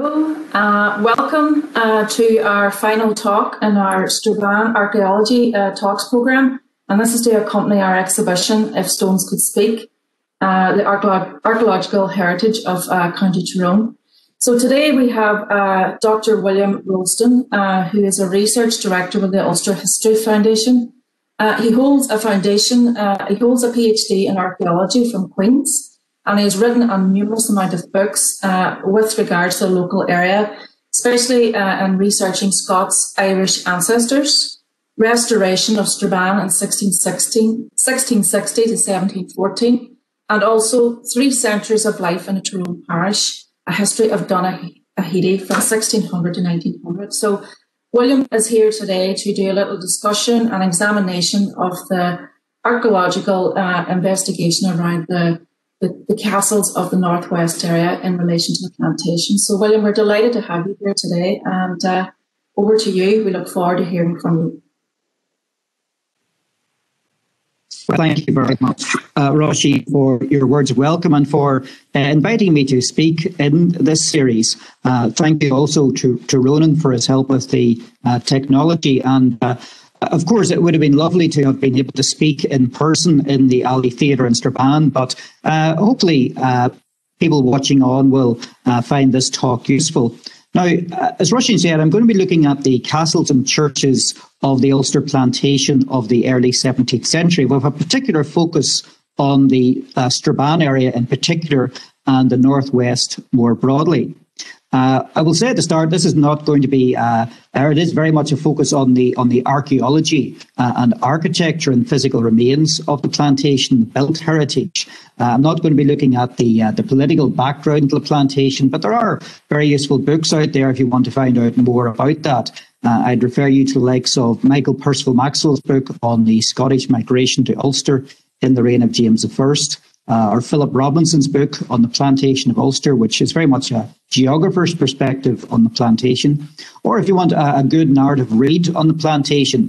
Hello, welcome to our final talk in our Strabane Archaeology Talks programme, and this is to accompany our exhibition, If Stones Could Speak, the archaeological heritage of County Tyrone. So today we have Dr. William Roulston, who is a research director with the Ulster History Foundation. He holds a PhD in archaeology from Queen's, and he has written a numerous amount of books with regards to the local area, especially in researching Scots Irish ancestors, restoration of Strabane in 1660 to 1714, and also 3 centuries of life in a Tyrone parish, a history of Donaghadee from 1600 to 1900. So William is here today to do a little discussion and examination of the archaeological investigation around the castles of the northwest area in relation to the plantation. So William, we're delighted to have you here today, and over to you. We look forward to hearing from you. Well, thank you very much, Roshi, for your words of welcome and for inviting me to speak in this series. Thank you also to Ronan for his help with the technology. And of course, it would have been lovely to have been able to speak in person in the Alley Theatre in Strabane, but hopefully people watching on will find this talk useful. Now, as Roshi said, I'm going to be looking at the castles and churches of the Ulster Plantation of the early 17th century, with a particular focus on the Strabane area in particular and the northwest more broadly. I will say at the start, this is not going to be, it is very much a focus on the archaeology and architecture and physical remains of the plantation, built heritage. I'm not going to be looking at the political background of the plantation, but there are very useful books out there if you want to find out more about that. I'd refer you to the likes of Michael Percival Maxwell's book on the Scottish migration to Ulster in the reign of James I. Or Philip Robinson's book on the plantation of Ulster, which is very much a geographer's perspective on the plantation. Or if you want a good narrative read on the plantation,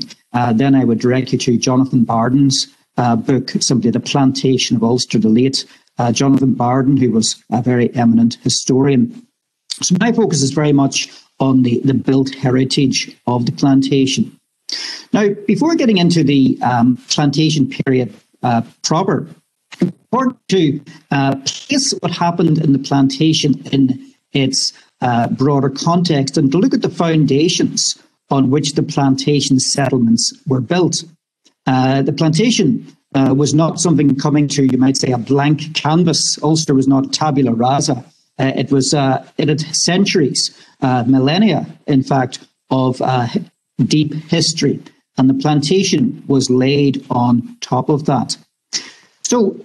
then I would direct you to Jonathan Barden's book, simply The Plantation of Ulster, the late Jonathan Barden, who was a very eminent historian. So my focus is very much on the built heritage of the plantation. Now, before getting into the plantation period proper, important to place what happened in the plantation in its broader context and to look at the foundations on which the plantation settlements were built. The plantation was not something coming to, you might say, a blank canvas. Ulster was not tabula rasa. It had centuries, millennia, in fact, of deep history, and the plantation was laid on top of that. So,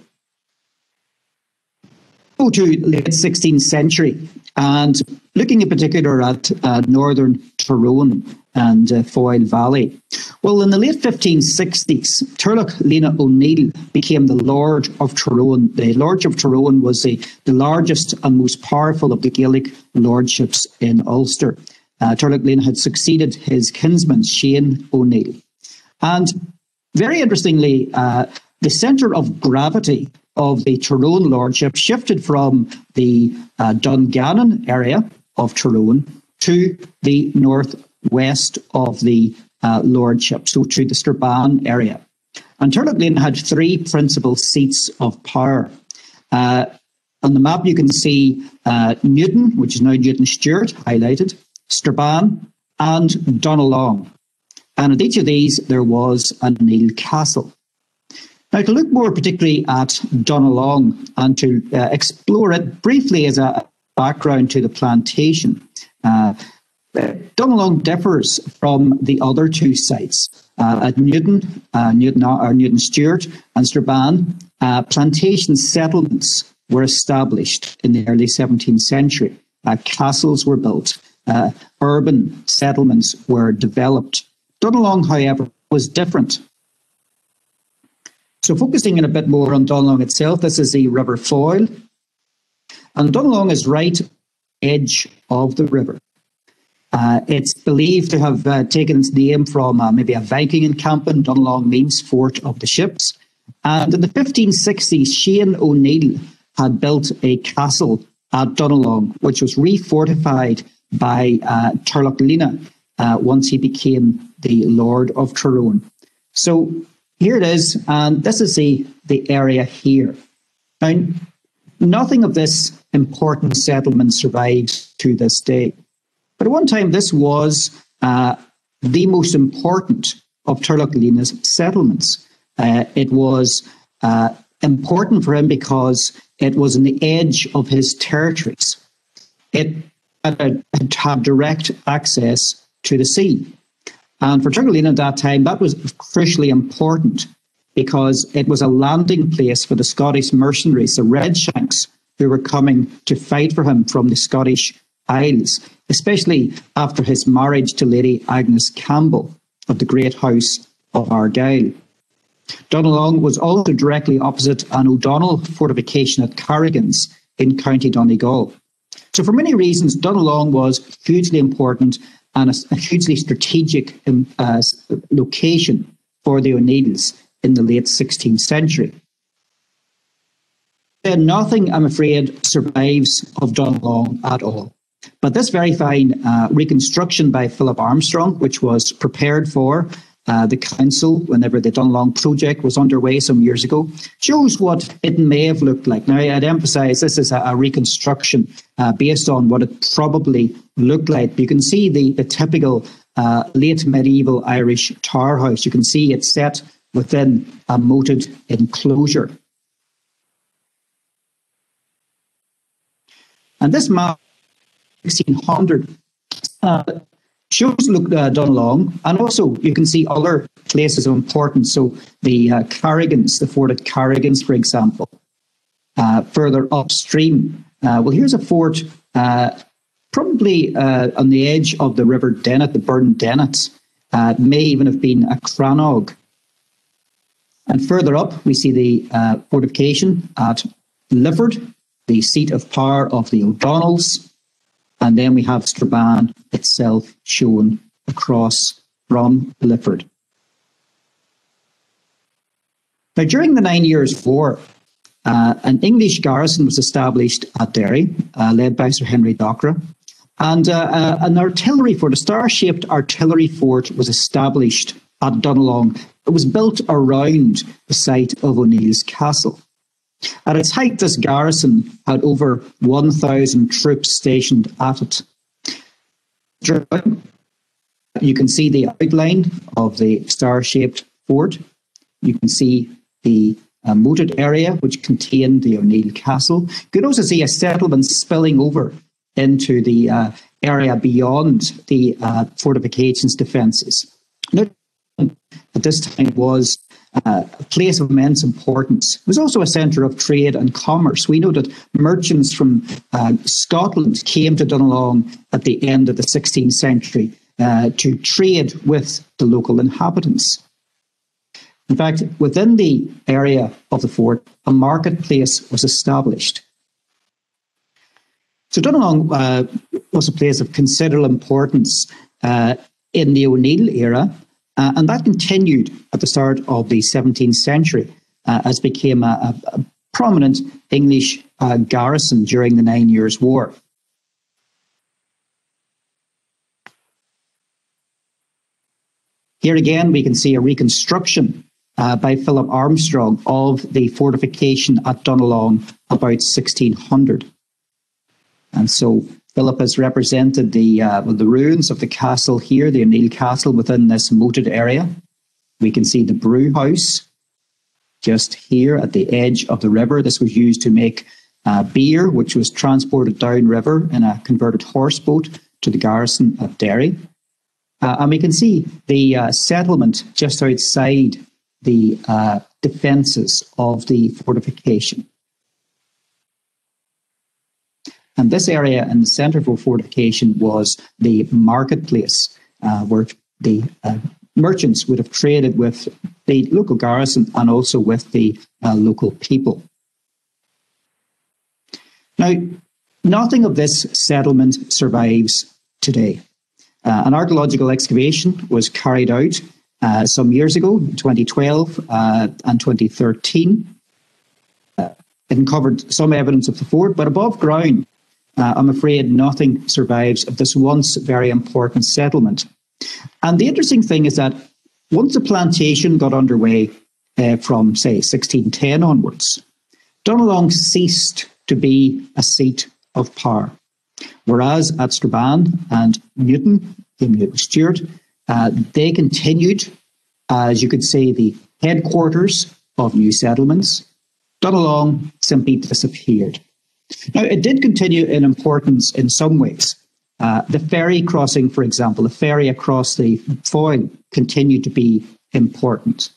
go to late 16th century and looking in particular at northern Tyrone and Foyle Valley. Well, in the late 1560s, Turlough Lena O'Neill became the Lord of Tyrone. The Lord of Tyrone was the largest and most powerful of the Gaelic lordships in Ulster. Turlough Lena had succeeded his kinsman, Shane O'Neill. And very interestingly, the centre of gravity of the Tyrone lordship shifted from the Dungannon area of Tyrone to the northwest of the lordship, so to the Strabane area. And Turlough Lena had 3 principal seats of power. On the map you can see Newton, which is now Newton Stewart, highlighted, Strabane and Donegalong. And at each of these there was a Neil Castle. Now, to look more particularly at Donegalong and to explore it briefly as a background to the plantation, Donegalong differs from the other 2 sites. At Newton Stewart and Strabane, plantation settlements were established in the early 17th century. Castles were built. Urban settlements were developed. Donegalong, however, was different. So focusing in a bit more on Donegalong itself, this is the River Foyle. And Donegalong is right on the edge of the river. It's believed to have taken its name from maybe a Viking encampment. Donegalong means fort of the ships. And in the 1560s, Shane O'Neill had built a castle at Donegalong, which was refortified by Turloughlina once he became the Lord of Tyrone. So here it is, and this is the area here. Now, nothing of this important settlement survives to this day. But at one time, this was the most important of Turloughlina's settlements. It was important for him because it was on the edge of his territories. It had direct access to the sea. And for Turloughlina at that time, that was crucially important because it was a landing place for the Scottish mercenaries, the Redshanks, who were coming to fight for him from the Scottish Isles, especially after his marriage to Lady Agnes Campbell of the Great House of Argyll. Donegalong was also directly opposite an O'Donnell fortification at Carrigans in County Donegal. So for many reasons, Donegalong was hugely important and a hugely strategic location for the O'Neills in the late 16th century. Nothing, I'm afraid, survives of Donegalong at all. But this very fine reconstruction by Philip Armstrong, which was prepared for the council whenever the Donegalong project was underway some years ago, shows what it may have looked like. Now, I'd emphasise this is a reconstruction based on what it probably looked like. You can see the typical late medieval Irish tower house. You can see it's set within a moated enclosure. And this map, 1600, shows Donegalong, and also you can see other places of importance. So the Carrigans, the fort at Carrigans, for example, further upstream. Well, here's a fort probably on the edge of the River Dennet, the Burn Dennet. It may even have been a crannog. And further up, we see the fortification at Lifford, the seat of power of the O'Donnells. And then we have Strabane itself shown across from Lifford. Now, during the 9 Years' War, an English garrison was established at Derry, led by Sir Henry Dockwra. And an artillery fort, a star-shaped artillery fort, was established at Donegalong. It was built around the site of O'Neill's Castle. At its height, this garrison had over 1,000 troops stationed at it. You can see the outline of the star-shaped fort. You can see the moated area, which contained the O'Neill Castle. You can also see a settlement spilling over into the area beyond the fortifications defences. At this time was a place of immense importance. It was also a centre of trade and commerce. We know that merchants from Scotland came to Donegalong at the end of the 16th century to trade with the local inhabitants. In fact, within the area of the fort, a marketplace was established. So Donegalong was a place of considerable importance in the O'Neill era, and that continued at the start of the 17th century as became a prominent English garrison during the 9 Years' War. Here again, we can see a reconstruction by Philip Armstrong of the fortification at Donegalong about 1600. And so Philip has represented the ruins of the castle here, the O'Neill Castle, within this moated area. We can see the brew house just here at the edge of the river. This was used to make beer, which was transported downriver in a converted horseboat to the garrison at Derry. And we can see the settlement just outside the defences of the fortification. And this area in the centre for fortification was the marketplace where the merchants would have traded with the local garrison and also with the local people. Now, nothing of this settlement survives today. An archaeological excavation was carried out some years ago, 2012 and 2013. It uncovered some evidence of the fort, but above ground, I'm afraid nothing survives of this once very important settlement. And the interesting thing is that once the plantation got underway from, say, 1610 onwards, Donegalong ceased to be a seat of power. Whereas at Strabane and Newton, Stewart, they continued, as you could say, the headquarters of new settlements. Donegalong simply disappeared. Now, it did continue in importance in some ways. The ferry crossing, for example, the ferry across the Foyle continued to be important.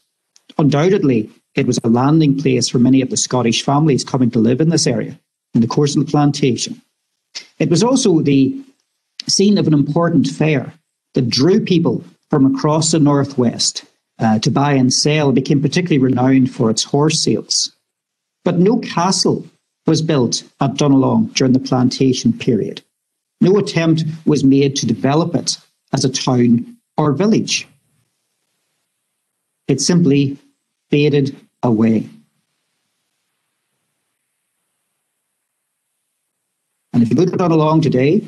Undoubtedly, it was a landing place for many of the Scottish families coming to live in this area in the course of the plantation. It was also the scene of an important fair that drew people from across the northwest to buy and sell. It became particularly renowned for its horse sales. But no castle was built at Donegalong during the plantation period. No attempt was made to develop it as a town or village. It simply faded away. And if you look at Donegalong today,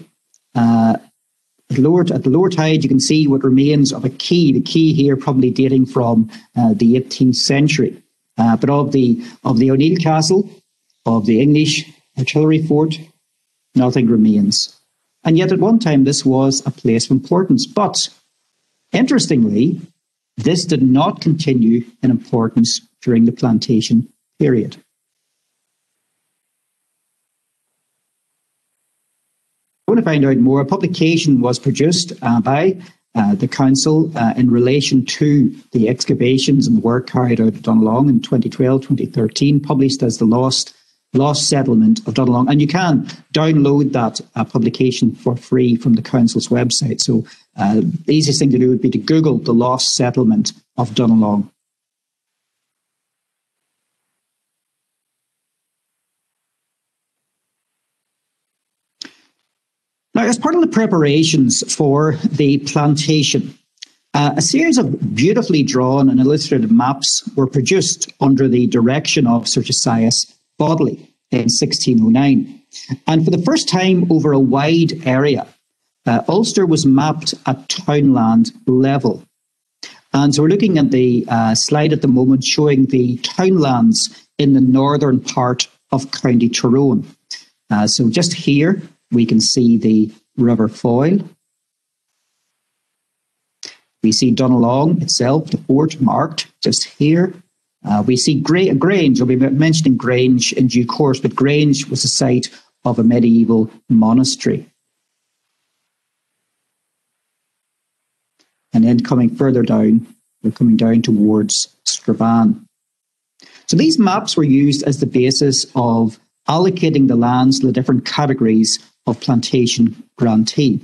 at the lower tide, you can see what remains of a quay. The quay here probably dating from the 18th century. But of the O'Neill Castle, of the English artillery fort, nothing remains. And yet at one time this was a place of importance. But interestingly, this did not continue in importance during the plantation period. I want to find out more. A publication was produced by the council in relation to the excavations and the work carried out at Donegalong in 2012-2013, published as the Lost Settlement of Donegalong. And you can download that publication for free from the council's website. So the easiest thing to do would be to Google the Lost Settlement of Donegalong. Now, as part of the preparations for the plantation, a series of beautifully drawn and illustrated maps were produced under the direction of Sir Josias Bodley in 1609. And for the first time over a wide area, Ulster was mapped at townland level. And so we're looking at the slide at the moment showing the townlands in the northern part of County Tyrone. So just here, we can see the River Foyle. We see Donegalong itself, the fort marked just here. We see Grange. I'll be mentioning Grange in due course, but Grange was the site of a medieval monastery. And then coming further down, we're coming down towards Strabane. So these maps were used as the basis of allocating the lands to the different categories of plantation grantee.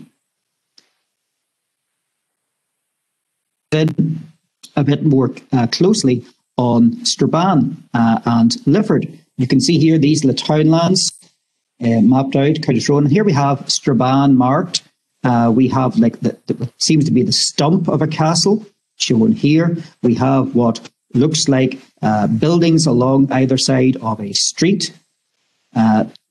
Then a bit more closely on Strabane and Lifford. You can see here these are the townlands mapped out, County Tyrone. And here we have Strabane marked. We have like what seems to be the stump of a castle shown here. We have what looks like buildings along either side of a street.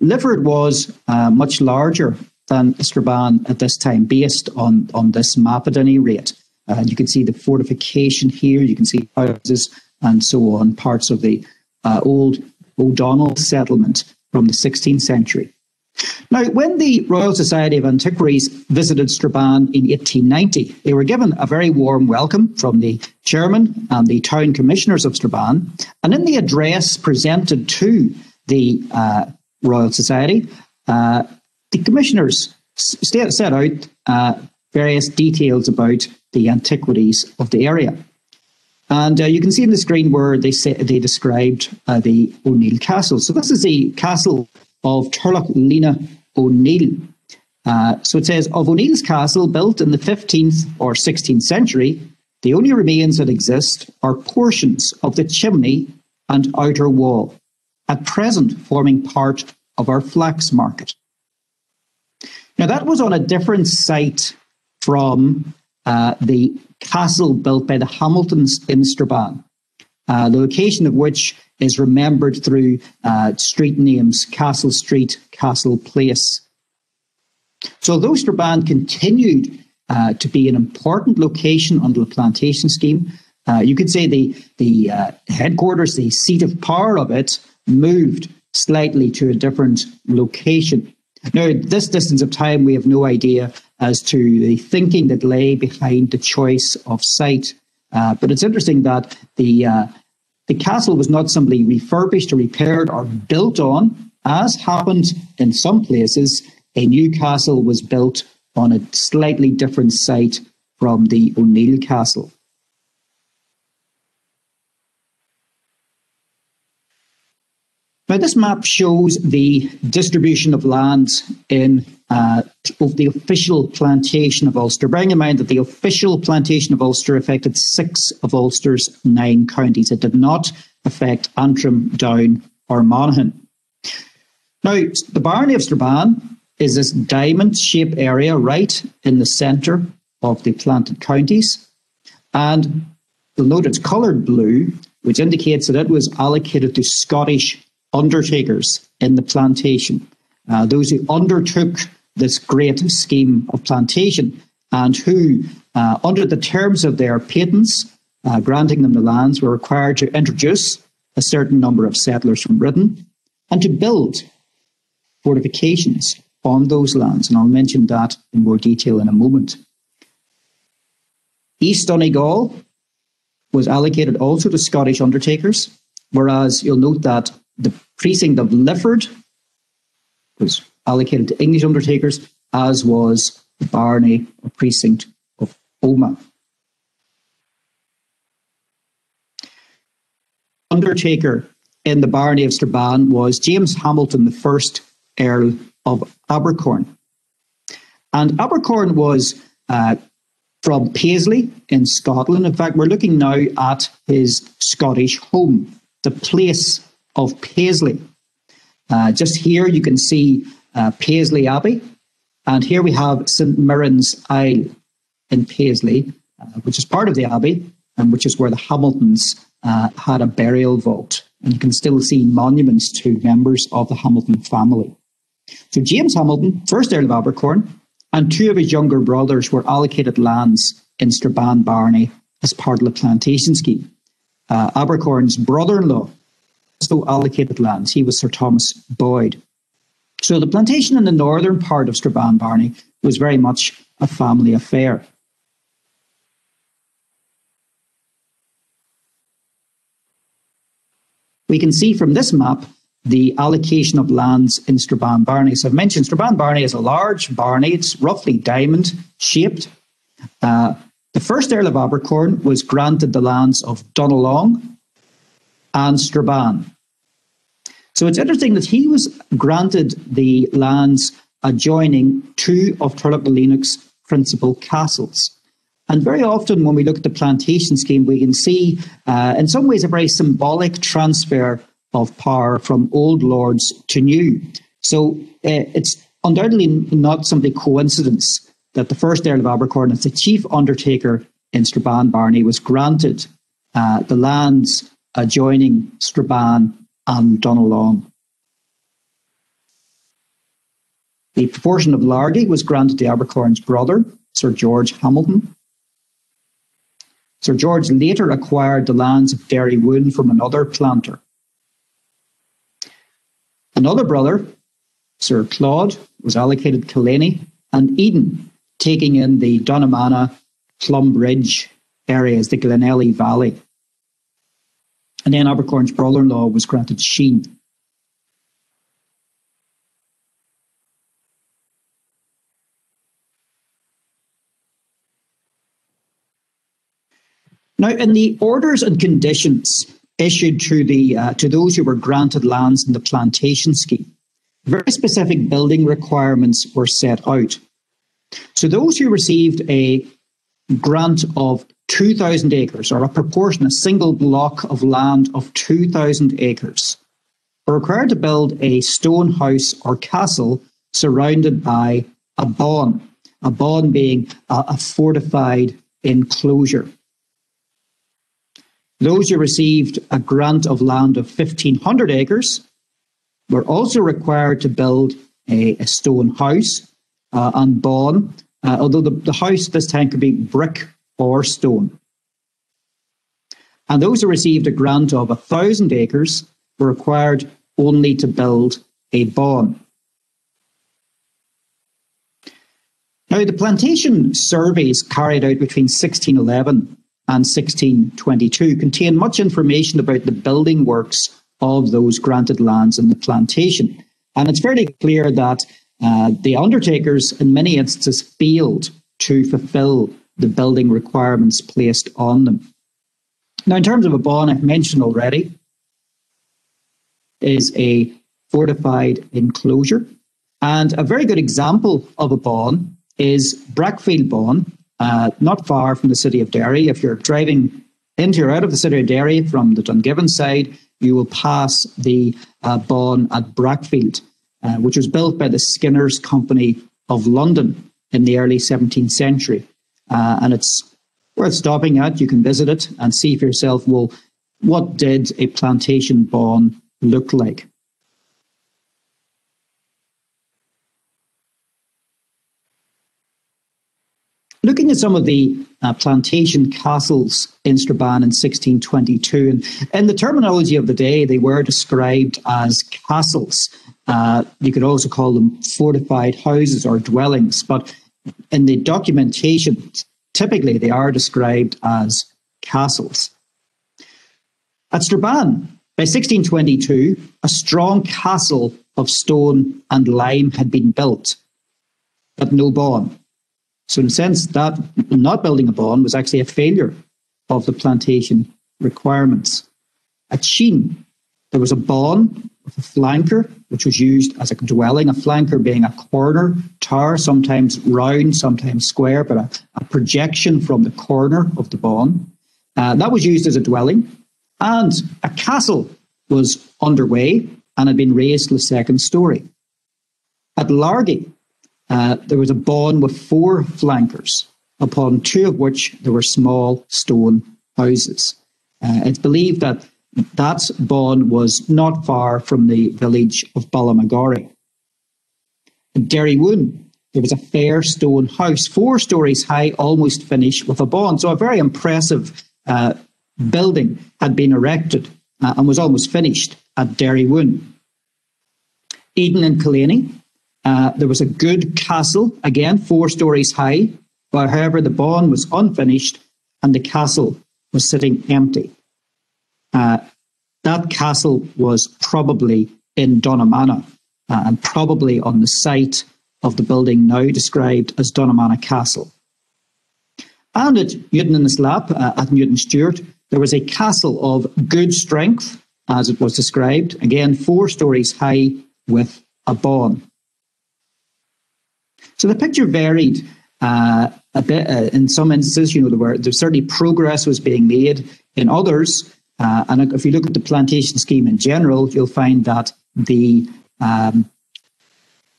Lifford was much larger than Strabane at this time, based on this map at any rate. You can see the fortification here, you can see houses and so on, parts of the old O'Donnell settlement from the 16th century. Now, when the Royal Society of Antiquaries visited Strabane in 1890, they were given a very warm welcome from the chairman and the town commissioners of Strabane. And in the address presented to the Royal Society, the commissioners set out various details about the antiquities of the area. And you can see on the screen where they described the O'Neill Castle. So this is the castle of Turlough Lena O'Neill. So it says, of O'Neill's castle, built in the 15th or 16th century, the only remains that exist are portions of the chimney and outer wall, at present forming part of our flax market. Now that was on a different site from the castle built by the Hamiltons in Strabane, the location of which is remembered through street names, Castle Street, Castle Place, So although Strabane continued to be an important location under the plantation scheme, you could say the headquarters, the seat of power of it, moved slightly to a different location. Now, at this distance of time, we have no idea as to the thinking that lay behind the choice of site. But it's interesting that the castle was not simply refurbished or repaired or built on, as happened in some places. A new castle was built on a slightly different site from the O'Neill Castle. Now, this map shows the distribution of lands of the official plantation of Ulster. Bearing in mind that the official plantation of Ulster affected 6 of Ulster's 9 counties. It did not affect Antrim, Down or Monaghan. Now, the Barony of Strabane is this diamond-shaped area right in the centre of the planted counties. And you'll note it's coloured blue, which indicates that it was allocated to Scottish undertakers in the plantation, those who undertook this great scheme of plantation and who, under the terms of their patents, granting them the lands, were required to introduce a certain number of settlers from Britain and to build fortifications on those lands. And I'll mention that in more detail in a moment. East Donegal was allocated also to Scottish undertakers, whereas you'll note that the precinct of Lifford was allocated to English undertakers, as was the Barney or precinct of Omagh. Undertaker in the Barony of Strabane was James Hamilton, the first Earl of Abercorn. And Abercorn was from Paisley in Scotland. In fact, we're looking now at his Scottish home, the place of Paisley. Just here you can see Paisley Abbey, and here we have St Mirren's Isle in Paisley, which is part of the Abbey and which is where the Hamiltons had a burial vault. And you can still see monuments to members of the Hamilton family. So James Hamilton, first Earl of Abercorn, and 2 of his younger brothers were allocated lands in Strabane Barney as part of the plantation scheme. Abercorn's brother-in-law also allocated lands. He was Sir Thomas Boyd. So the plantation in the northern part of Strabane Barney was very much a family affair. We can see from this map the allocation of lands in Strabane Barney. So I've mentioned Strabane Barney is a large barney. It's roughly diamond-shaped. The first Earl of Abercorn was granted the lands of Donalong and Strabane. So it's interesting that he was granted the lands adjoining 2 of Turlough principal castles. And very often when we look at the plantation scheme, we can see in some ways a very symbolic transfer of power from old lords to new. So it's undoubtedly not simply coincidence that the first Earl of Abercorn, as the chief undertaker in Strabane Barney, was granted the lands adjoining Strabane and Donalong. The proportion of Largy was granted to Abercorn's brother, Sir George Hamilton. Sir George later acquired the lands of Derry Woon from another planter. Another brother, Sir Claude, was allocated Colinley and Eden, taking in the Donamana, Plumbridge areas, the Glenelly Valley. And then Abercorn's brother-in-law was granted Sheen. Now, in the orders and conditions issued to those who were granted lands in the plantation scheme, very specific building requirements were set out. So those who received a grant of 2,000 acres, or a proportion, a single block of land of 2,000 acres, were required to build a stone house or castle surrounded by a bawn being a fortified enclosure. Those who received a grant of land of 1,500 acres were also required to build a stone house, and bawn, although the house this time could be brick or stone. And those who received a grant of 1,000 acres were required only to build a bawn. Now, the plantation surveys carried out between 1611 and 1622 contain much information about the building works of those granted lands in the plantation. And it's fairly clear that the undertakers in many instances failed to fulfil the building requirements placed on them. Now, in terms of a bawn, I've mentioned already, is a fortified enclosure. And a very good example of a bawn is Brackfield Bawn, not far from the city of Derry. If you're driving into or out of the city of Derry from the Dungiven side, you will pass the bawn at Brackfield, which was built by the Skinners Company of London in the early 17th century. And it's worth stopping at. You can visit it and see for yourself, well, what did a plantation bawn look like? Looking at some of the plantation castles in Strabane in 1622, and in the terminology of the day, they were described as castles. You could also call them fortified houses or dwellings, but in the documentation, typically they are described as castles. At Strabane, by 1622, a strong castle of stone and lime had been built, but no bawn. So in a sense, that not building a bawn was actually a failure of the plantation requirements. At Sheen, there was a bawn with a flanker, which was used as a dwelling, a flanker being a corner tower, sometimes round, sometimes square, but a projection from the corner of the bawn. That was used as a dwelling. And a castle was underway and had been raised to the second story. At Largy, there was a bawn with 4 flankers, upon 2 of which there were small stone houses. It's believed that that bawn was not far from the village of Ballamagorry. In Derry Woon, there was a fair stone house, 4 stories high, almost finished, with a bawn. So a very impressive building had been erected and was almost finished at Derry Woon. Eden and Colinley, there was a good castle, again 4 stories high, but however the bawn was unfinished and the castle was sitting empty. That castle was probably in Donaghadee and probably on the site of the building now described as Donaghadee Castle. And at Newton in the Slap, at Newton Stewart, there was a castle of good strength, as it was described, again 4 stories high with a bawn. So the picture varied a bit. In some instances, there certainly progress was being made. In others, and if you look at the plantation scheme in general, you'll find that there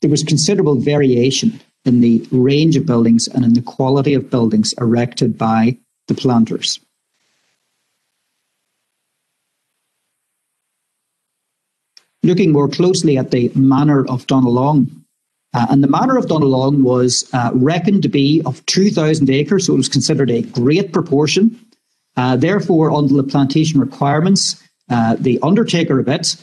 was considerable variation in the range of buildings and in the quality of buildings erected by the planters. Looking more closely at the manor of Donalong, and the manor of Donalong was reckoned to be of 2,000 acres, so it was considered a great proportion. Therefore, under the plantation requirements, the undertaker of it,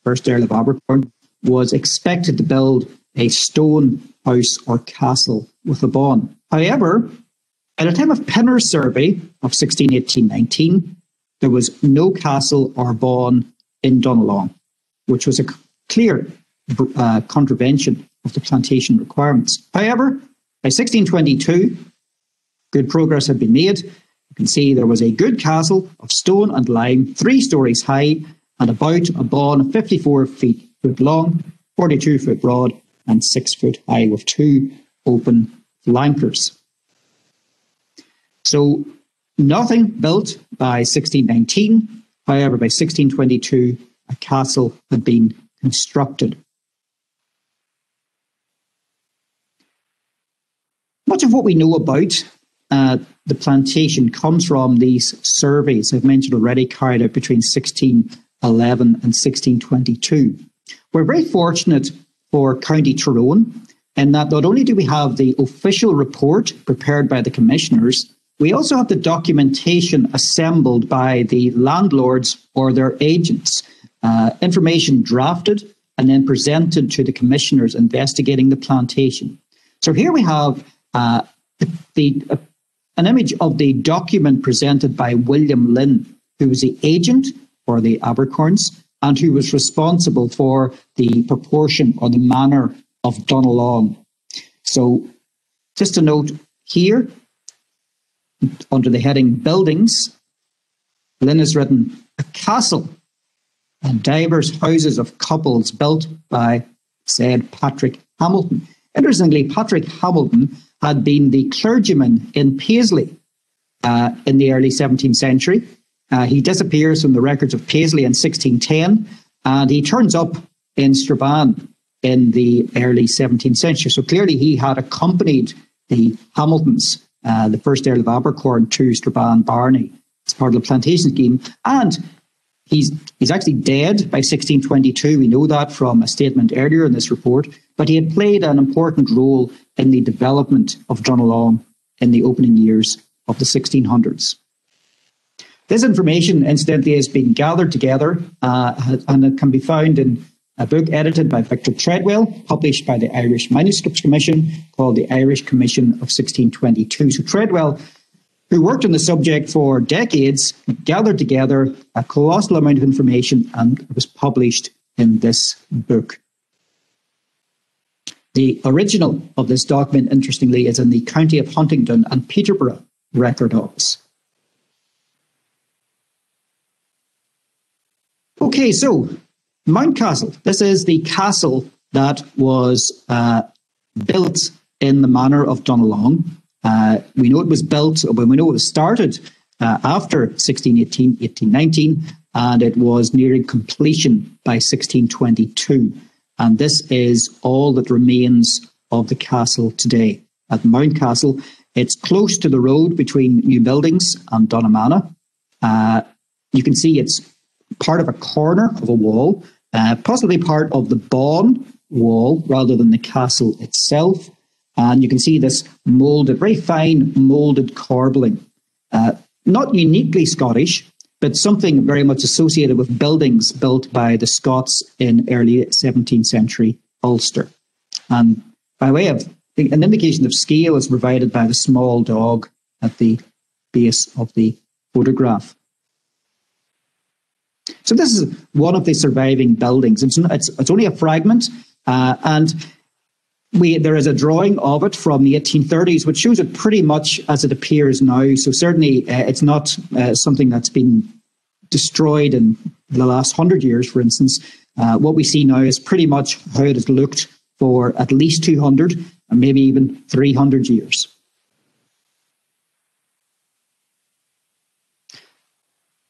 First Earl of Abercorn, was expected to build a stone house or castle with a bawn. However, at the time of Pinner's survey of 1618-19, there was no castle or bawn in Donalong, which was a clear contravention of the plantation requirements. However, by 1622, good progress had been made. You can see there was a good castle of stone and lime, 3 stories high, and about a bawn of 54 feet long, 42 foot broad, and 6 foot high, with 2 open flankers. So nothing built by 1619. However, by 1622, a castle had been constructed. Much of what we know about the plantation comes from these surveys I've mentioned already, carried out between 1611 and 1622. We're very fortunate for County Tyrone in that not only do we have the official report prepared by the commissioners, we also have the documentation assembled by the landlords or their agents, information drafted and then presented to the commissioners investigating the plantation. So here we have an image of the document presented by William Lynn, who was the agent for the Abercorns and who was responsible for the proportion or the manor of Donalong. So just a note here, under the heading Buildings, Lynn has written a castle and divers houses of couples built by said Patrick Hamilton. Interestingly, Patrick Hamilton had been the clergyman in Paisley in the early 17th century. He disappears from the records of Paisley in 1610, and he turns up in Strabane in the early 17th century. So clearly he had accompanied the Hamiltons, the first Earl of Abercorn, to Strabane Barney as part of the plantation scheme. And he's actually dead by 1622. We know that from a statement earlier in this report. But he had played an important role in the development of Donalong in the opening years of the 1600s. This information, incidentally, has been gathered together and it can be found in a book edited by Victor Treadwell, published by the Irish Manuscripts Commission, called the Irish Commission of 1622. So Treadwell, who worked on the subject for decades, gathered together a colossal amount of information and it was published in this book. The original of this document, interestingly, is in the County of Huntingdon and Peterborough Record Office. Okay, so Mountcastle. This is the castle that was built in the manor of Donalong. We know it was built, well, we know it was started after 1618, 1819, and it was nearing completion by 1622. And this is all that remains of the castle today. At Mountcastle, it's close to the road between New Buildings and Donamana. You can see it's part of a corner of a wall, possibly part of the bawn wall rather than the castle itself. And you can see this moulded, very fine moulded corbelling. Not uniquely Scottish, but something very much associated with buildings built by the Scots in early 17th century Ulster. And by way of an indication of scale is provided by the small dog at the base of the photograph. So this is one of the surviving buildings. It's only a fragment, and there is a drawing of it from the 1830s, which shows it pretty much as it appears now. So certainly it's not something that's been destroyed in the last 100 years, for instance. What we see now is pretty much how it has looked for at least 200 and maybe even 300 years.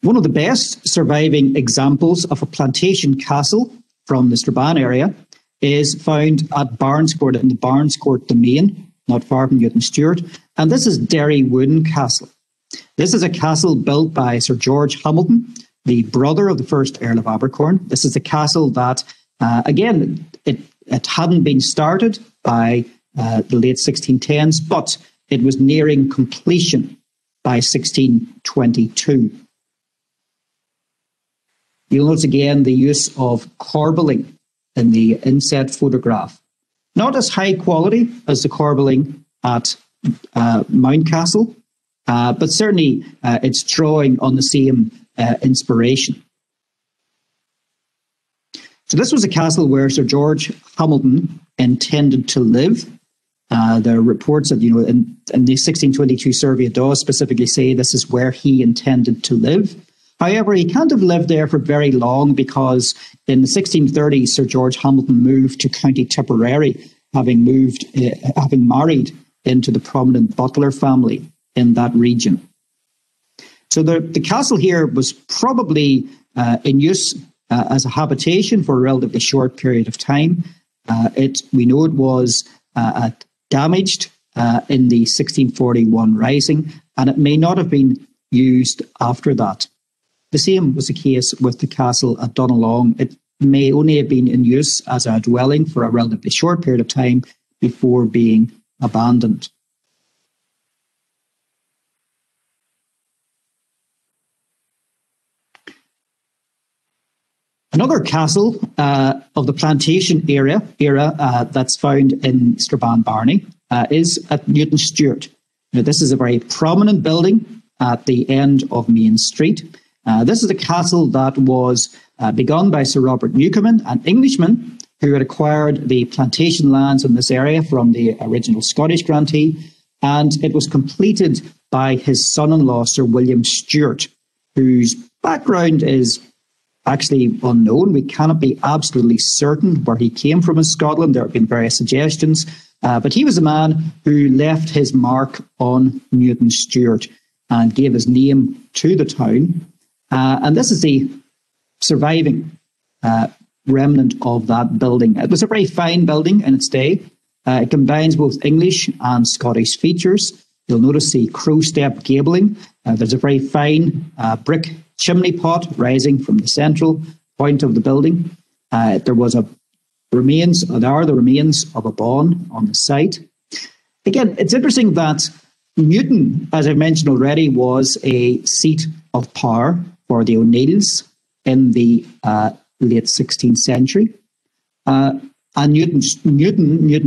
One of the best surviving examples of a plantation castle from the Strabane area is found at Barnscourt, in the Barnscourt domain, not far from Newton Stewart. And this is Derry Wooden Castle. This is a castle built by Sir George Hamilton, the brother of the first Earl of Abercorn. This is a castle that, again, it hadn't been started by the late 1610s, but it was nearing completion by 1622. You'll notice again the use of corbelling in the inset photograph. Not as high quality as the corbelling at Mountcastle, but certainly it's drawing on the same inspiration. So this was a castle where Sir George Hamilton intended to live. There are reports that, in the 1622 survey, it does specifically say this is where he intended to live. However, he can't have lived there for very long because in the 1630s, Sir George Hamilton moved to County Tipperary, having married into the prominent Butler family in that region. So the castle here was probably in use as a habitation for a relatively short period of time. We know it was damaged in the 1641 Rising, and it may not have been used after that. The same was the case with the castle at Donalong. It may only have been in use as a dwelling for a relatively short period of time, before being abandoned. Another castle of the plantation era that's found in Strabane Barney is at Newton Stewart. Now, this is a very prominent building at the end of Main Street. This is a castle that was begun by Sir Robert Newcomen, an Englishman who had acquired the plantation lands in this area from the original Scottish grantee, and it was completed by his son-in-law, Sir William Stewart, whose background is actually unknown. We cannot be absolutely certain where he came from in Scotland. There have been various suggestions, but he was a man who left his mark on Newton Stewart and gave his name to the town. And this is the surviving remnant of that building. It was a very fine building in its day. It combines both English and Scottish features. You'll notice the crow step gabling. There's a very fine brick chimney pot rising from the central point of the building. There are the remains of a bawn on the site. Again, it's interesting that Newton, as I mentioned already, was a seat of power for the O'Neills in the late 16th century. And Newton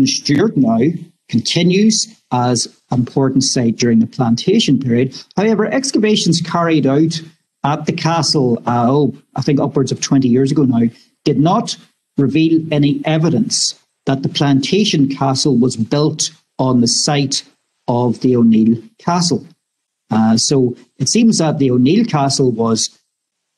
Stewart now continues as an important site during the plantation period. However, excavations carried out at the castle, I think upwards of 20 years ago now, did not reveal any evidence that the Plantation Castle was built on the site of the O'Neill Castle. So it seems that the O'Neill Castle was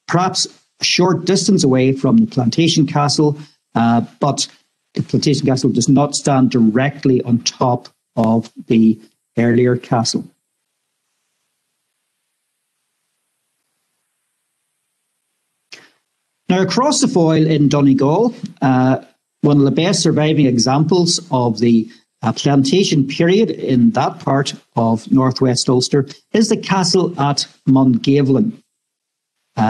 perhaps a short distance away from the Plantation Castle, but the Plantation Castle does not stand directly on top of the earlier castle. Now, across the foyle in Donegal, one of the best surviving examples of the plantation period in that part of northwest Ulster is the castle at Monglin.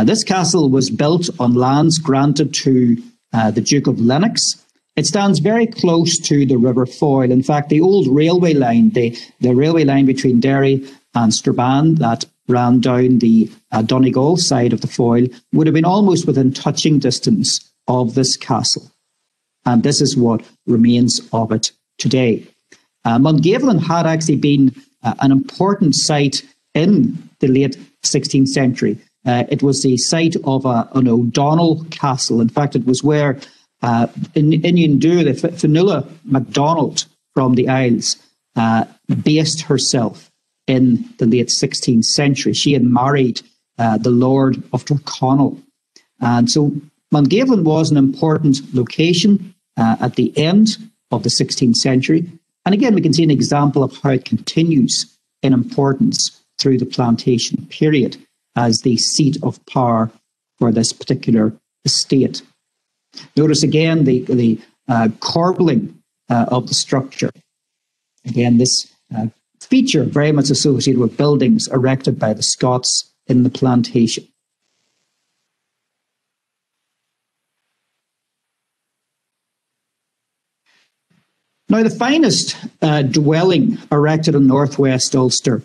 This castle was built on lands granted to the Duke of Lennox. It stands very close to the River Foyle. In fact, the old railway line, the railway line between Derry and Strabane that ran down the Donegal side of the Foyle, would have been almost within touching distance of this castle. And this is what remains of it today. Monglin had actually been an important site in the late 16th century. It was the site of an O'Donnell castle. In fact, it was where Inian Dhu, the Fionnuala MacDonald from the Isles, based herself in the late 16th century. She had married the Lord of Tyrconnell. And so Monglin was an important location at the end of the 16th century. And again, we can see an example of how it continues in importance through the plantation period as the seat of power for this particular estate. Notice again the corbelling of the structure. Again, this feature very much associated with buildings erected by the Scots in the plantation. Now, the finest dwelling erected in northwest Ulster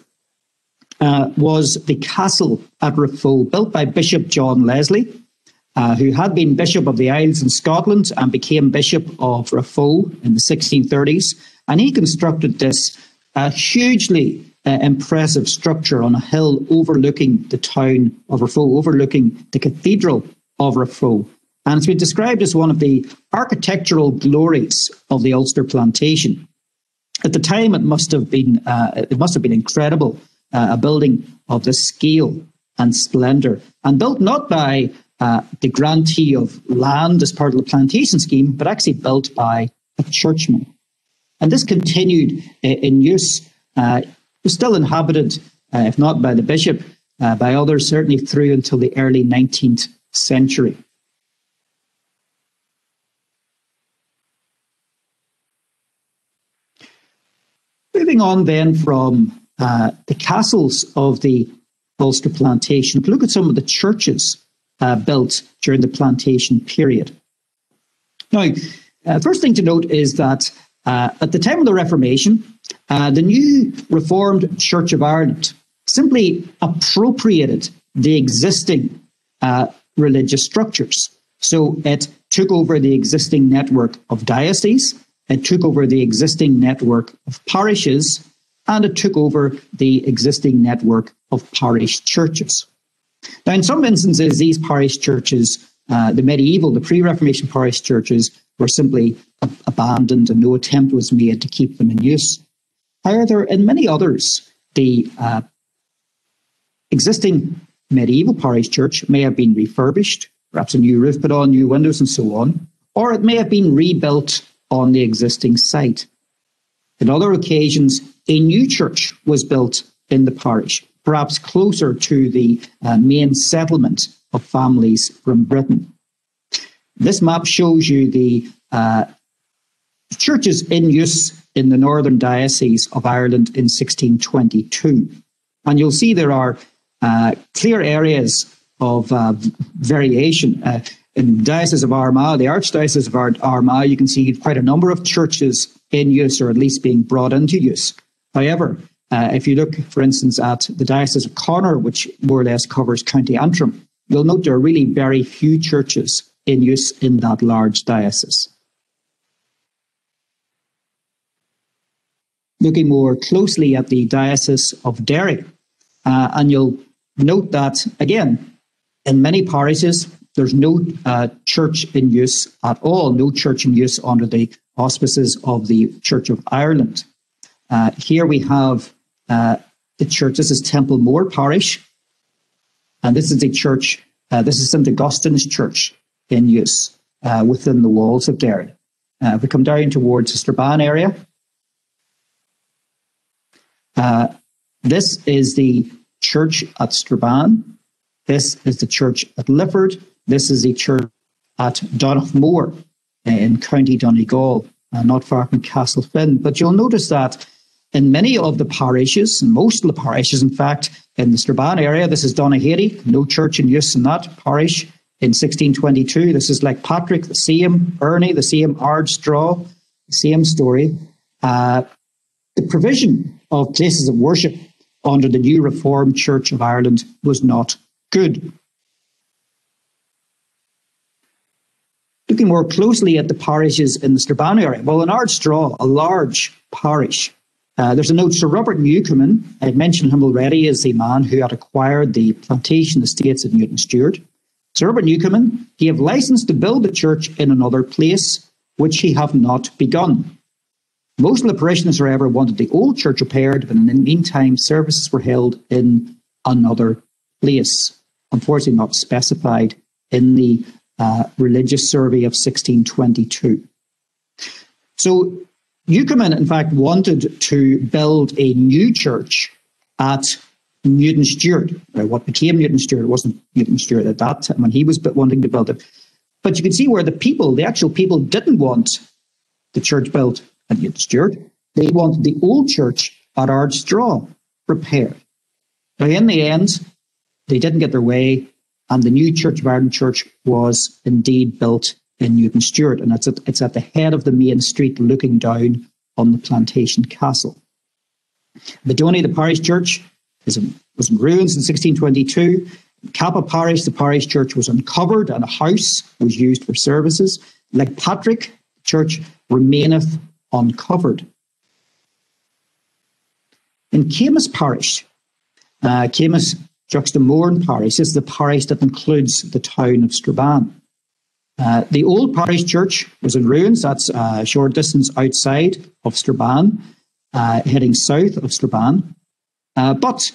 was the castle at refuel, built by Bishop John Leslie, who had been Bishop of the Isles in Scotland and became Bishop of refuel in the 1630s. And he constructed this hugely impressive structure on a hill overlooking the town of refuel, overlooking the Cathedral of refuel. And it's been described as one of the architectural glories of the Ulster Plantation. At the time, it must have been incredible, a building of this scale and splendour, and built not by the grantee of land as part of the plantation scheme, but actually built by a churchman. And this continued in use. It was still inhabited, if not by the bishop, by others, certainly through until the early 19th century. Moving on then from the castles of the Ulster Plantation, look at some of the churches built during the plantation period. Now, first thing to note is that At the time of the Reformation, the new Reformed Church of Ireland simply appropriated the existing religious structures. So it took over the existing network of dioceses, it took over the existing network of parishes, and it took over the existing network of parish churches. Now, in some instances, these parish churches, the pre-Reformation parish churches, were simply abandoned and no attempt was made to keep them in use. However, in many others, the existing medieval parish church may have been refurbished, perhaps a new roof put on, new windows and so on, or it may have been rebuilt on the existing site. In other occasions, a new church was built in the parish, perhaps closer to the main settlement of families from Britain. This map shows you the churches in use in the Northern Diocese of Ireland in 1622. And you'll see there are clear areas of variation. In the Diocese of Armagh, the Archdiocese of Armagh, you can see quite a number of churches in use, or at least being brought into use. However, if you look, for instance, at the Diocese of Connor, which more or less covers County Antrim, you'll note there are really very few churches in use in that large diocese. Looking more closely at the Diocese of Derry, and you'll note that, again, in many parishes, there's no church in use at all, no church in use under the auspices of the Church of Ireland. Here we have the church. This is Templemore Parish, and this is the church, this is St. Augustine's Church in use within the walls of Derry. If we come down towards the Strabane area, this is the church at Strabane. This is the church at Lifford. This is the church at Donaghmore in County Donegal, not far from Castlefin. But you'll notice that in many of the parishes, most of the parishes, in fact, in the Strabane area, this is Donaghadee, no church in use in that parish in 1622. This is Lakepatrick, the same Barney, the same Ardstraw, the same story. The provision of places of worship under the new Reformed Church of Ireland was not good. Looking more closely at the parishes in the Strabane area, well, in Ardstraw, a large parish, there's a note, Sir Robert Newcomen, I had mentioned him already as the man who had acquired the plantation estates at Newton Stewart. Sir Robert Newcomen gave licence to build a church in another place, which he have not begun. Most of the parishioners, however, wanted the old church repaired, but in the meantime, services were held in another place, unfortunately not specified in the religious survey of 1622. So Newcomen, in fact, wanted to build a new church at Newton Stewart. What became Newton Stewart wasn't Newton Stewart at that time when he was wanting to build it. But you can see where the actual people didn't want the church built at Newton Stewart. They wanted the old church at Ardstraw repaired. Now, in the end, they didn't get their way, and the new Church of Ireland church was indeed built in Newton Stewart, and it's at the head of the main street looking down on the Plantation Castle. Bedoney, the parish church, was in ruins in 1622. In Kappa Parish, the parish church was uncovered and a house was used for services. Lakepatrick Church remaineth uncovered. In Camus Parish, Camus Juxtamorn Parish is the parish that includes the town of Strabane. The old parish church was in ruins. That's a short distance outside of Strabane, heading south of Strabane. But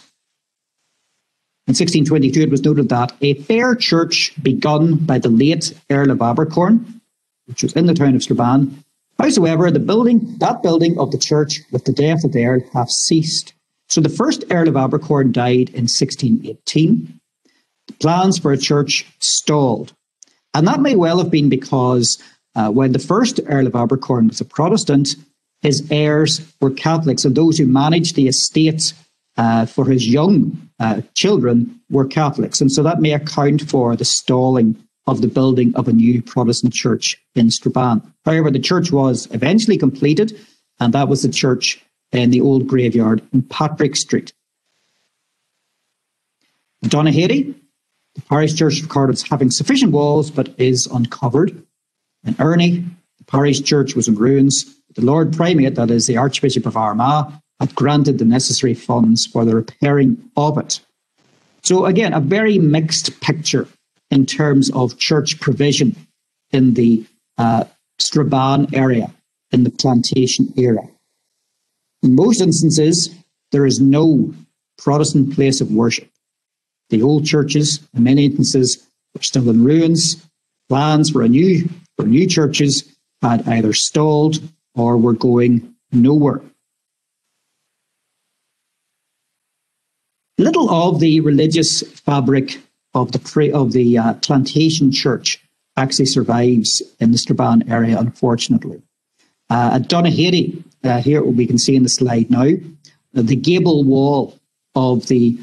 in 1622, it was noted that a fair church begun by the late Earl of Abercorn, which was in the town of Strabane, howsoever, that building of the church with the death of the Earl hath ceased. So the first Earl of Abercorn died in 1618. The plans for a church stalled. And that may well have been because when the first Earl of Abercorn was a Protestant, his heirs were Catholics, and those who managed the estate for his young children were Catholics. And so that may account for the stalling of the building of a new Protestant church in Strabane. However, the church was eventually completed, and that was the church in the old graveyard in Patrick Street. Donaghadee, the parish church recorded as having sufficient walls but is uncovered. In Ernie, the parish church was in ruins. The Lord Primate, that is the Archbishop of Armagh, had granted the necessary funds for the repairing of it. So again, a very mixed picture in terms of church provision in the Strabane area, in the Plantation era. In most instances, there is no Protestant place of worship. The old churches, in many instances, were still in ruins. Plans for new churches had either stalled or were going nowhere. Little of the religious fabric of the Plantation Church actually survives in the Strabane area, unfortunately. At Donaghadee, here we can see in the slide now, the gable wall of the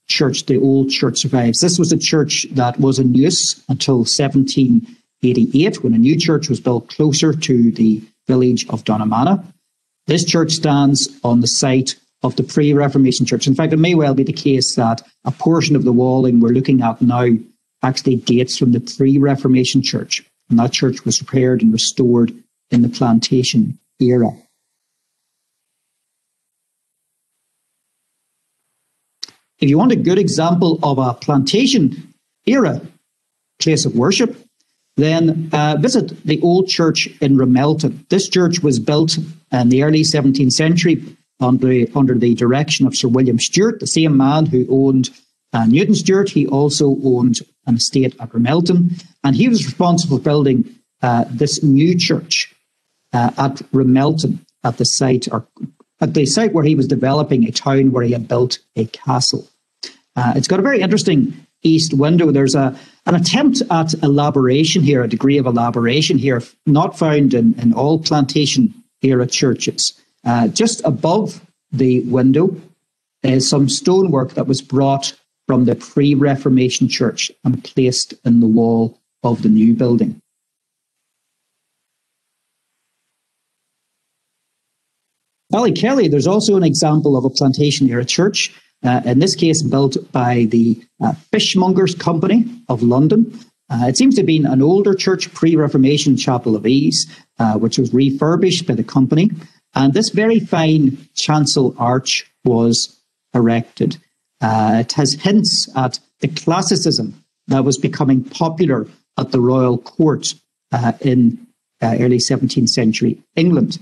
church, the old church, survives. This was a church that was in use until 1788, when a new church was built closer to the village of Donaghadee. This church stands on the site of the pre-Reformation church. In fact, it may well be the case that a portion of the walling we're looking at now actually dates from the pre-Reformation church, and that church was repaired and restored in the Plantation era. If you want a good example of a Plantation era place of worship, then visit the old church in Ramelton. This church was built in the early 17th century under the direction of Sir William Stewart, the same man who owned Newton Stewart. He also owned an estate at Ramelton, and he was responsible for building this new church at Ramelton, at the site where he was developing a town where he had built a castle. It's got a very interesting east window. There's an attempt at elaboration here, a degree of elaboration here, not found in all Plantation era churches. Just above the window is some stonework that was brought from the pre-Reformation church and placed in the wall of the new building. Kelly, there's also an example of a Plantation era church, in this case built by the Fishmongers Company of London. It seems to have been an older church, pre-Reformation Chapel of Ease, which was refurbished by the company. And this very fine chancel arch was erected. It has hints at the classicism that was becoming popular at the royal court in early 17th century England.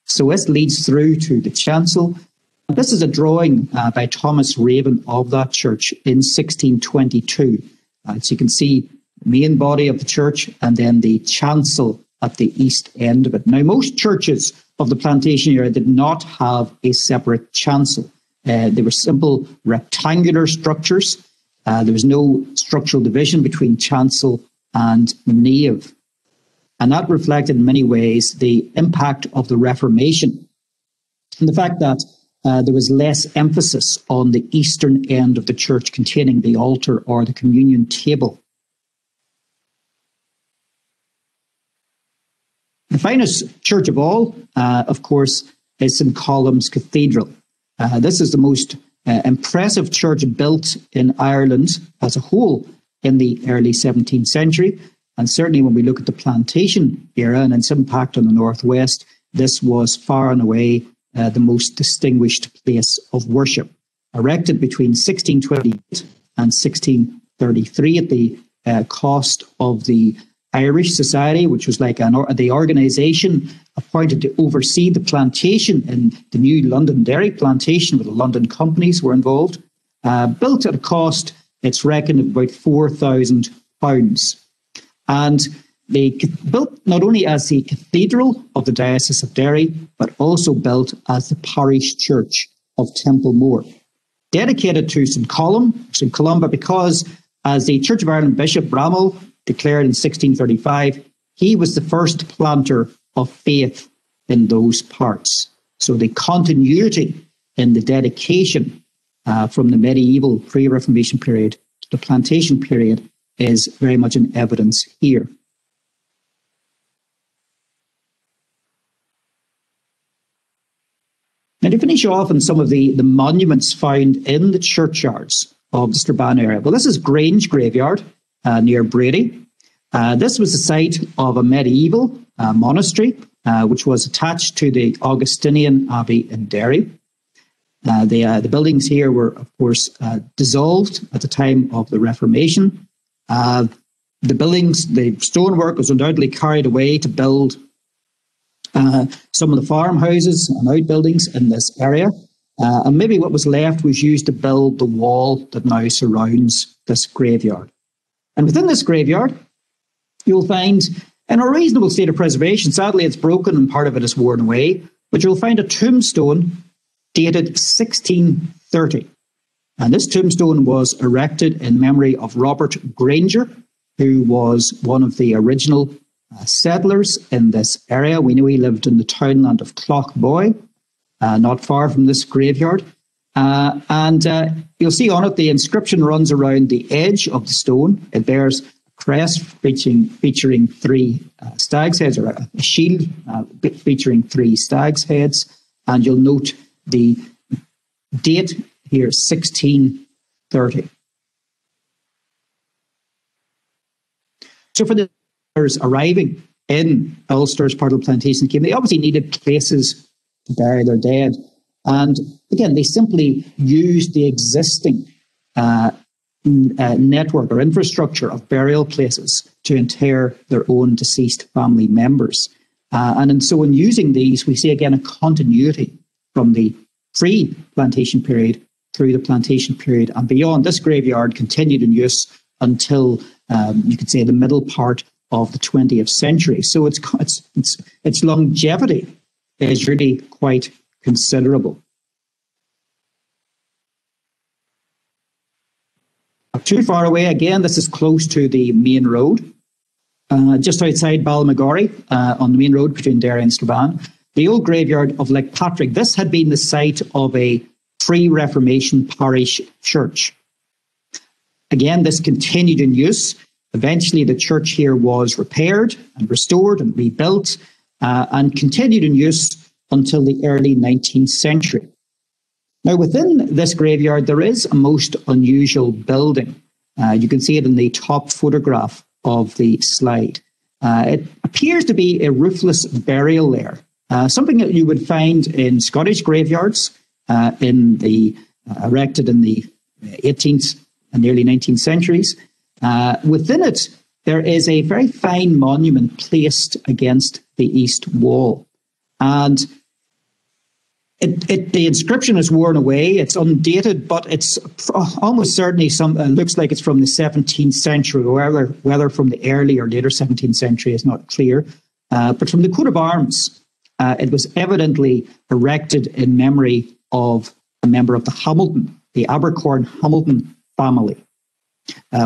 So this leads through to the chancel. This is a drawing by Thomas Raven of that church in 1622. So you can see the main body of the church and then the chancel at the east end of it. Now, most churches of the Plantation era did not have a separate chancel. They were simple rectangular structures. There was no structural division between chancel and nave. And that reflected in many ways the impact of the Reformation and the fact that there was less emphasis on the eastern end of the church containing the altar or the communion table. The finest church of all, of course, is St. Columb's Cathedral. This is the most impressive church built in Ireland as a whole in the early 17th century. And certainly when we look at the Plantation era and its impact on the Northwest, this was far and away the most distinguished place of worship. Erected between 1628 and 1633 at the cost of the Irish Society, which was like the organisation appointed to oversee the plantation in the new London Derry plantation, where the London companies were involved. Built at a cost, it's reckoned, of about £4,000. And they built not only as the cathedral of the Diocese of Derry, but also built as the Parish Church of Templemore. Dedicated to St. Columba, because as the Church of Ireland Bishop Bramall declared in 1635, he was the first planter of faith in those parts. So the continuity in the dedication from the medieval pre-Reformation period to the Plantation period is very much in evidence here. Now, to finish off on some of the monuments found in the churchyards of the Strabane area. Well, this is Grange Graveyard near Brady. This was the site of a medieval monastery, which was attached to the Augustinian Abbey in Derry. The buildings here were, of course, dissolved at the time of the Reformation. The stonework was undoubtedly carried away to build some of the farmhouses and outbuildings in this area. And maybe what was left was used to build the wall that now surrounds this graveyard. And within this graveyard, you'll find, in a reasonable state of preservation, sadly it's broken and part of it is worn away, but you'll find a tombstone dated 1630. And this tombstone was erected in memory of Robert Granger, who was one of the original settlers in this area. We know he lived in the townland of Clough, not far from this graveyard. And you'll see on it the inscription runs around the edge of the stone. It bears a crest featuring three stag's heads, or a shield featuring three stag's heads. And you'll note the date here, 1630. So for the arriving in Ulster as part of the plantation scheme, they obviously needed places to bury their dead. And again, they simply used the existing network or infrastructure of burial places to inter their own deceased family members. And so in using these, we see again a continuity from the pre-plantation period through the plantation period and beyond. This graveyard continued in use until you could say the middle part of the 20th century. So its longevity is really quite considerable. Not too far away, again, this is close to the main road, just outside Balmagory, on the main road between Derry and Strabane. The old graveyard of Lakepatrick. This had been the site of a pre-Reformation parish church. Again, this continued in use. Eventually, the church here was repaired and restored and rebuilt and continued in use until the early 19th century. Now, within this graveyard, there is a most unusual building. You can see it in the top photograph of the slide. It appears to be a roofless burial lair, something that you would find in Scottish graveyards erected in the 18th and early 19th centuries. Within it, there is a very fine monument placed against the east wall. And the inscription is worn away, it's undated, but it's almost certainly looks like it's from the 17th century, whether from the early or later 17th century is not clear. But from the coat of arms, it was evidently erected in memory of a member of the Abercorn-Hamilton family.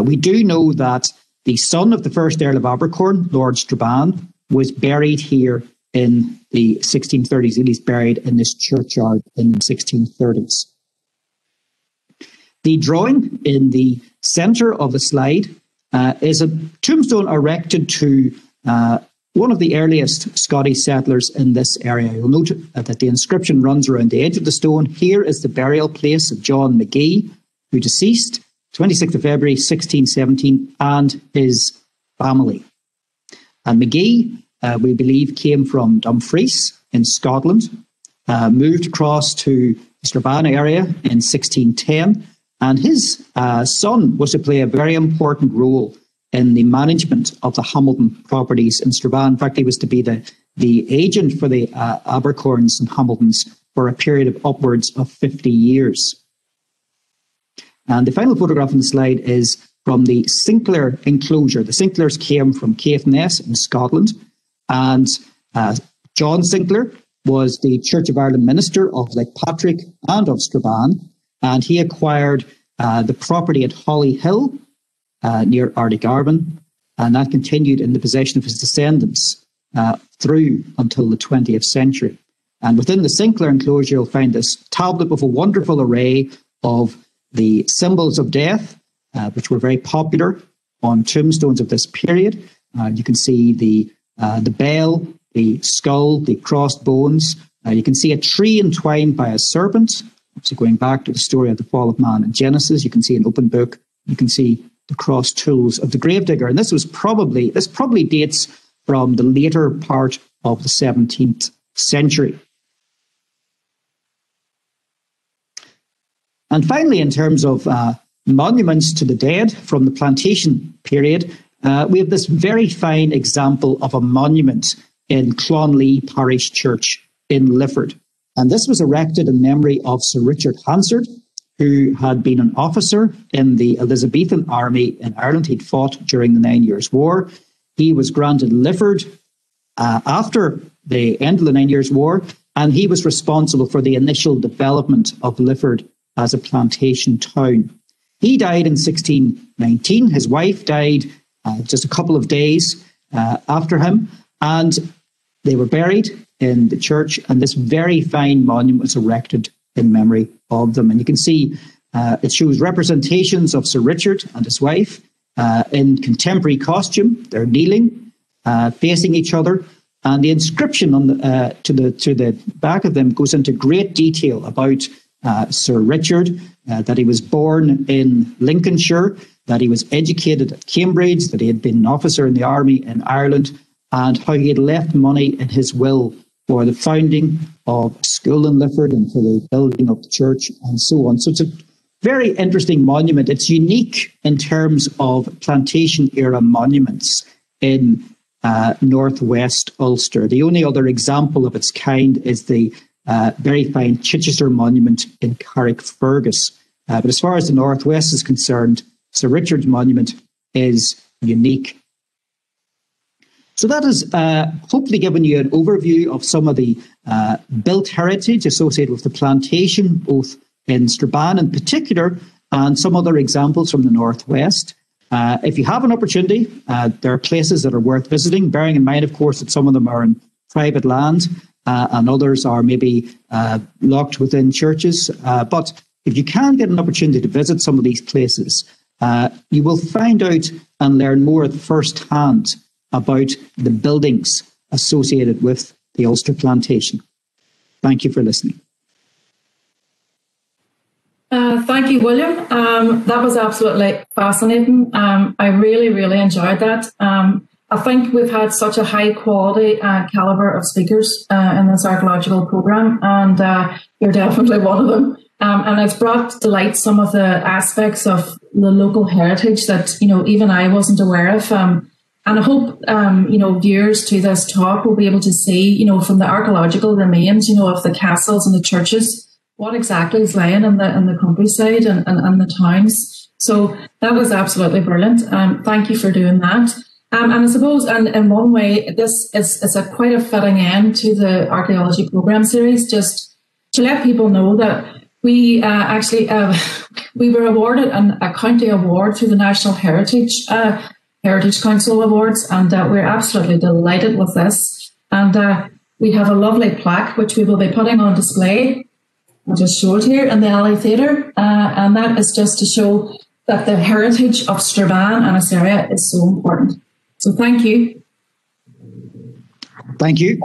We do know that the son of the first Earl of Abercorn, Lord Strabane, was buried here in the 1630s. He was buried in this churchyard in the 1630s. The drawing in the centre of the slide is a tombstone erected to one of the earliest Scottish settlers in this area. You'll note that the inscription runs around the edge of the stone. Here is the burial place of John McGee, who deceased 26th of February 1617, and his family. And McGee, we believe, came from Dumfries in Scotland, moved across to the Strabane area in 1610, and his son was to play a very important role in the management of the Hamilton properties in Strabane. In fact, he was to be the agent for the Abercorns and Hamiltons for a period of upwards of 50 years. And the final photograph on the slide is from the Sinclair Enclosure. The Sinclairs came from Caithness in Scotland, and John Sinclair was the Church of Ireland minister of Lakepatrick and of Strabane, and he acquired the property at Holly Hill near Ardegarvan, and that continued in the possession of his descendants through until the 20th century. And within the Sinclair Enclosure, you'll find this tablet with a wonderful array of the symbols of death, which were very popular on tombstones of this period. You can see the bell, the skull, the crossed bones. You can see a tree entwined by a serpent. So going back to the story of the fall of man in Genesis, you can see an open book. You can see the crossed tools of the gravedigger. And this probably dates from the later part of the 17th century. And finally, in terms of monuments to the dead from the plantation period, we have this very fine example of a monument in Colinley Parish Church in Lifford. And this was erected in memory of Sir Richard Hansard, who had been an officer in the Elizabethan army in Ireland. He'd fought during the 9 Years' War. He was granted Lifford after the end of the 9 Years' War, and he was responsible for the initial development of Lifford as a plantation town. He died in 1619. His wife died just a couple of days after him, and they were buried in the church, and this very fine monument was erected in memory of them. And you can see it shows representations of Sir Richard and his wife in contemporary costume. They're kneeling, facing each other, and the inscription on to the back of them goes into great detail about Sir Richard, that he was born in Lincolnshire, that he was educated at Cambridge, that he had been an officer in the army in Ireland, and how he had left money in his will for the founding of a school in Lifford and for the building of the church and so on. So it's a very interesting monument. It's unique in terms of plantation era monuments in northwest Ulster. The only other example of its kind is the very fine Chichester monument in Carrickfergus. But as far as the northwest is concerned, Sir Richard's monument is unique. So that has hopefully given you an overview of some of the built heritage associated with the plantation, both in Strabane in particular, and some other examples from the northwest. If you have an opportunity, there are places that are worth visiting, bearing in mind, of course, that some of them are in private land and others are maybe locked within churches. But if you can get an opportunity to visit some of these places, you will find out and learn more at first hand about the buildings associated with the Ulster Plantation. Thank you for listening. Thank you, William. That was absolutely fascinating. I really, really enjoyed that. I think we've had such a high quality calibre of speakers in this archaeological programme, and you're definitely one of them. And it's brought to light some of the aspects of the local heritage that, even I wasn't aware of. And I hope, viewers to this talk will be able to see, from the archaeological remains, of the castles and the churches, what exactly is lying in the countryside and the towns. So that was absolutely brilliant. Thank you for doing that. And I suppose, in one way, this is quite a fitting end to the archaeology programme series, just to let people know that we we were awarded a county award through the National Heritage Council Awards, and we're absolutely delighted with this. And we have a lovely plaque which we will be putting on display. I'll just show it here in the Alley Theatre, and that is just to show that the heritage of Strabane and its area is so important. So thank you. Thank you.